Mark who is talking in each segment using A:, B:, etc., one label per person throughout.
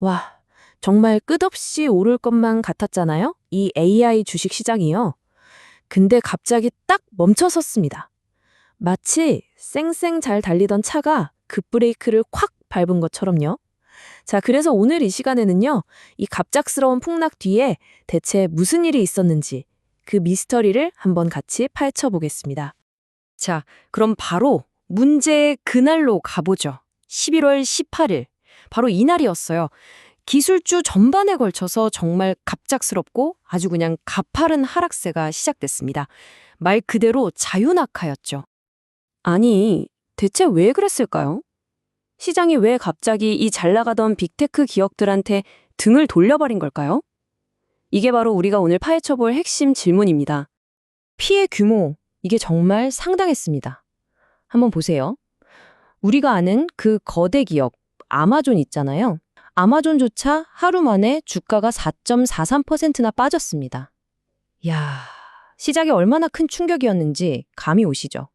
A: 와, 정말 끝없이 오를 것만 같았잖아요? 이 AI 주식 시장이요. 근데 갑자기 딱 멈춰섰습니다. 마치 쌩쌩 잘 달리던 차가 급브레이크를 콱 밟은 것처럼요. 자, 그래서 오늘 이 시간에는요, 이 갑작스러운 폭락 뒤에 대체 무슨 일이 있었는지 그 미스터리를 한번 같이 파헤쳐 보겠습니다.
B: 자, 그럼 바로 문제의 그날로 가보죠. 11월 18일. 바로 이날이었어요. 기술주 전반에 걸쳐서 정말 갑작스럽고 아주 그냥 가파른 하락세가 시작됐습니다. 말 그대로 자유낙하였죠.
A: 아니, 대체 왜 그랬을까요? 시장이 왜 갑자기 이 잘 나가던 빅테크 기업들한테 등을 돌려버린 걸까요? 이게 바로 우리가 오늘 파헤쳐볼 핵심 질문입니다. 피해 규모, 이게 정말 상당했습니다. 한번 보세요. 우리가 아는 그 거대 기업, 아마존 있잖아요. 아마존조차 하루 만에 주가가 4.43%나 빠졌습니다. 이야, 시작이 얼마나 큰 충격이었는지 감이 오시죠?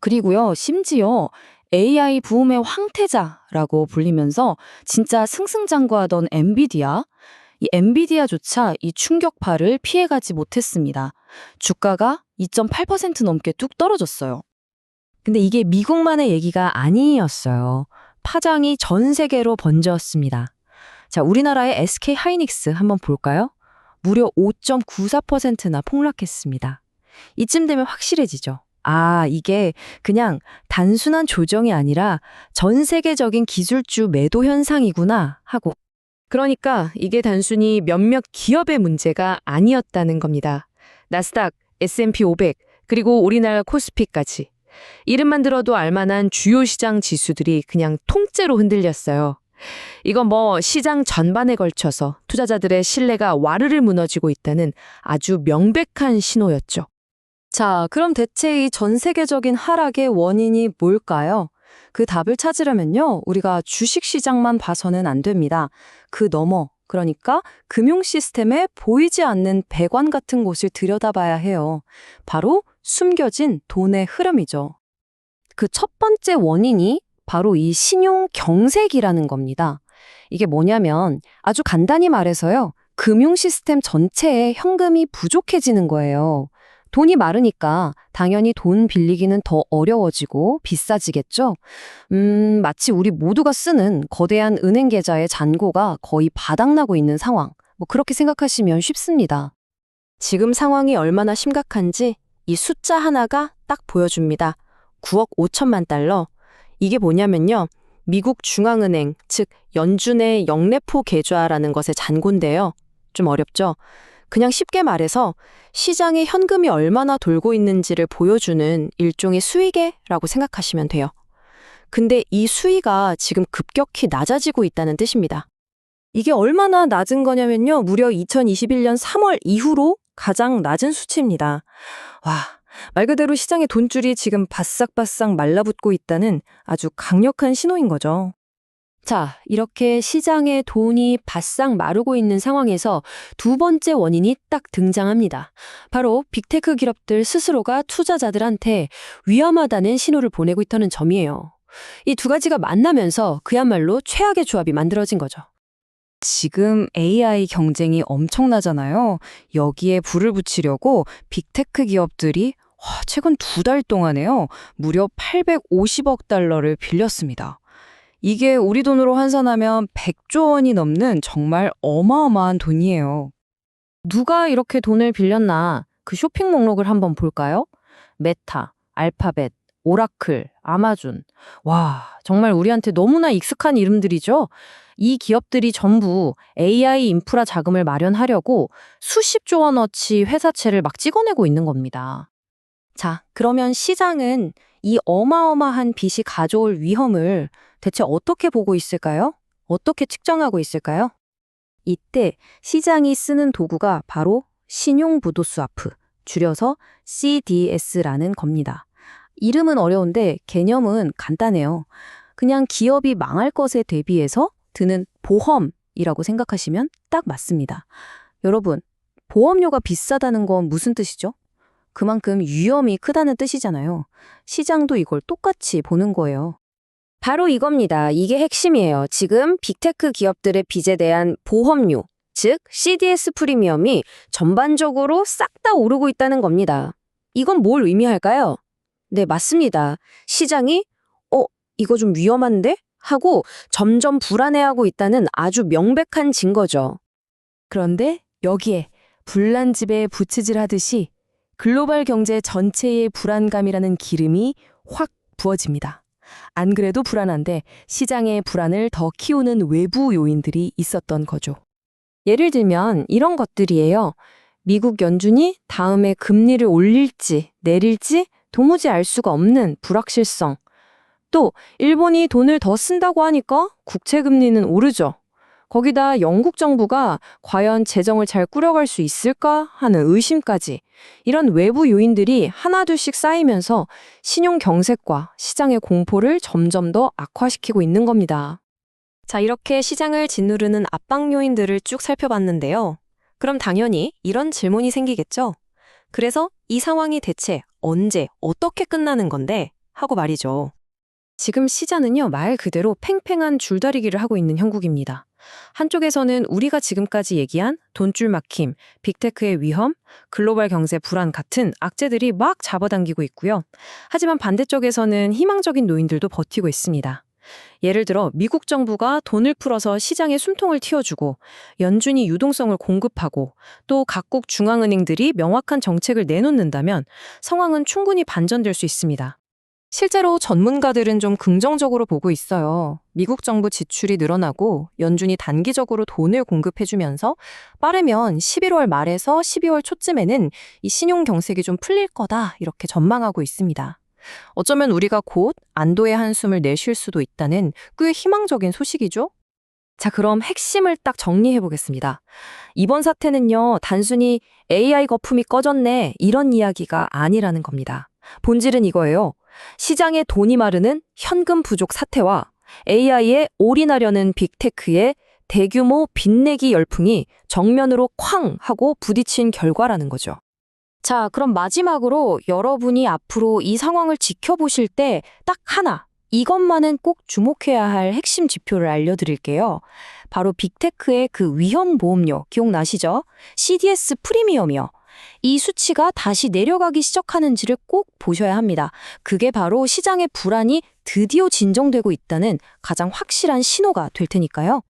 A: 그리고요, 심지어 AI 부음의 황태자라고 불리면서 진짜 승승장구하던 엔비디아, 이 엔비디아조차 이 충격파를 피해가지 못했습니다. 주가가 2.8% 넘게 뚝 떨어졌어요. 근데 이게 미국만의 얘기가 아니었어요. 파장이 전 세계로 번졌습니다. 자, 우리나라의 SK 하이닉스 한번 볼까요? 무려 5.94%나 폭락했습니다. 이쯤 되면 확실해지죠. 아, 이게 그냥 단순한 조정이 아니라 전 세계적인 기술주 매도 현상이구나 하고. 그러니까 이게 단순히 몇몇 기업의 문제가 아니었다는 겁니다. 나스닥, S&P 500, 그리고 우리나라 코스피까지. 이름만 들어도 알만한 주요 시장 지수들이 그냥 통째로 흔들렸어요. 이건 뭐 시장 전반에 걸쳐서 투자자들의 신뢰가 와르르 무너지고 있다는 아주 명백한 신호였죠. 자, 그럼 대체 이 전 세계적인 하락의 원인이 뭘까요? 그 답을 찾으려면요, 우리가 주식 시장만 봐서는 안 됩니다. 그 너머, 그러니까 금융 시스템에 보이지 않는 배관 같은 곳을 들여다봐야 해요. 바로 숨겨진 돈의 흐름이죠. 그 첫 번째 원인이 바로 이 신용 경색이라는 겁니다. 이게 뭐냐면 아주 간단히 말해서요, 금융 시스템 전체에 현금이 부족해지는 거예요. 돈이 마르니까 당연히 돈 빌리기는 더 어려워지고 비싸지겠죠? 마치 우리 모두가 쓰는 거대한 은행 계좌의 잔고가 거의 바닥나고 있는 상황. 뭐 그렇게 생각하시면 쉽습니다. 지금 상황이 얼마나 심각한지 이 숫자 하나가 딱 보여줍니다. 9억 5천만 달러. 이게 뭐냐면요, 미국 중앙은행, 즉 연준의 영래포 계좌라는 것의 잔고인데요. 좀 어렵죠? 그냥 쉽게 말해서 시장에 현금이 얼마나 돌고 있는지를 보여주는 일종의 수익계라고 생각하시면 돼요. 근데 이 수위가 지금 급격히 낮아지고 있다는 뜻입니다. 이게 얼마나 낮은 거냐면요, 무려 2021년 3월 이후로 가장 낮은 수치입니다. 와, 말 그대로 시장의 돈줄이 지금 바싹바싹 말라붙고 있다는 아주 강력한 신호인 거죠. 자, 이렇게 시장에 돈이 바싹 마르고 있는 상황에서 두 번째 원인이 딱 등장합니다. 바로 빅테크 기업들 스스로가 투자자들한테 위험하다는 신호를 보내고 있다는 점이에요. 이 두 가지가 만나면서 그야말로 최악의 조합이 만들어진 거죠.
B: 지금 AI 경쟁이 엄청나잖아요. 여기에 불을 붙이려고 빅테크 기업들이 최근 2달 동안에요, 무려 850억 달러를 빌렸습니다. 이게 우리 돈으로 환산하면 100조 원이 넘는 정말 어마어마한 돈이에요.
A: 누가 이렇게 돈을 빌렸나 그 쇼핑 목록을 한번 볼까요? 메타, 알파벳, 오라클, 아마존. 와, 정말 우리한테 너무나 익숙한 이름들이죠? 이 기업들이 전부 AI 인프라 자금을 마련하려고 수십조 원어치 회사채를 막 찍어내고 있는 겁니다. 자, 그러면 시장은 이 어마어마한 빚이 가져올 위험을 대체 어떻게 보고 있을까요? 어떻게 측정하고 있을까요? 이때 시장이 쓰는 도구가 바로 신용부도스와프, 줄여서 CDS라는 겁니다. 이름은 어려운데 개념은 간단해요. 그냥 기업이 망할 것에 대비해서 드는 보험이라고 생각하시면 딱 맞습니다. 여러분, 보험료가 비싸다는 건 무슨 뜻이죠? 그만큼 위험이 크다는 뜻이잖아요. 시장도 이걸 똑같이 보는 거예요. 바로 이겁니다. 이게 핵심이에요. 지금 빅테크 기업들의 빚에 대한 보험료, 즉 CDS 프리미엄이 전반적으로 싹 다 오르고 있다는 겁니다. 이건 뭘 의미할까요? 네, 맞습니다. 시장이 이거 좀 위험한데? 하고 점점 불안해하고 있다는 아주 명백한 증거죠.
C: 그런데 여기에 불난집에 부치질 하듯이 글로벌 경제 전체의 불안감이라는 기름이 확 부어집니다. 안 그래도 불안한데 시장의 불안을 더 키우는 외부 요인들이 있었던 거죠.
A: 예를 들면 이런 것들이에요. 미국 연준이 다음에 금리를 올릴지 내릴지 도무지 알 수가 없는 불확실성. 또 일본이 돈을 더 쓴다고 하니까 국채 금리는 오르죠. 거기다 영국 정부가 과연 재정을 잘 꾸려갈 수 있을까 하는 의심까지. 이런 외부 요인들이 하나둘씩 쌓이면서 신용 경색과 시장의 공포를 점점 더 악화시키고 있는 겁니다. 자, 이렇게 시장을 짓누르는 압박 요인들을 쭉 살펴봤는데요. 그럼 당연히 이런 질문이 생기겠죠. 그래서 이 상황이 대체 언제, 어떻게 끝나는 건데? 하고 말이죠. 지금 시장은요, 말 그대로 팽팽한 줄다리기를 하고 있는 형국입니다. 한쪽에서는 우리가 지금까지 얘기한 돈줄 막힘, 빅테크의 위험, 글로벌 경제 불안 같은 악재들이 막 잡아당기고 있고요. 하지만 반대쪽에서는 희망적인 노인들도 버티고 있습니다. 예를 들어 미국 정부가 돈을 풀어서 시장에 숨통을 틔워주고 연준이 유동성을 공급하고 또 각국 중앙은행들이 명확한 정책을 내놓는다면 상황은 충분히 반전될 수 있습니다. 실제로 전문가들은 좀 긍정적으로 보고 있어요. 미국 정부 지출이 늘어나고 연준이 단기적으로 돈을 공급해주면서 빠르면 11월 말에서 12월 초쯤에는 이 신용 경색이 좀 풀릴 거다 이렇게 전망하고 있습니다. 어쩌면 우리가 곧 안도의 한숨을 내쉴 수도 있다는 꽤 희망적인 소식이죠? 자, 그럼 핵심을 딱 정리해 보겠습니다. 이번 사태는요, 단순히 AI 거품이 꺼졌네 이런 이야기가 아니라는 겁니다. 본질은 이거예요. 시장에 돈이 마르는 현금 부족 사태와 AI에 올인하려는 빅테크의 대규모 빚내기 열풍이 정면으로 쾅 하고 부딪힌 결과라는 거죠. 자, 그럼 마지막으로 여러분이 앞으로 이 상황을 지켜보실 때 딱 하나, 이것만은 꼭 주목해야 할 핵심 지표를 알려드릴게요. 바로 빅테크의 그 위험 보험료 기억나시죠? CDS 프리미엄이요. 이 수치가 다시 내려가기 시작하는지를 꼭 보셔야 합니다. 그게 바로 시장의 불안이 드디어 진정되고 있다는 가장 확실한 신호가 될 테니까요.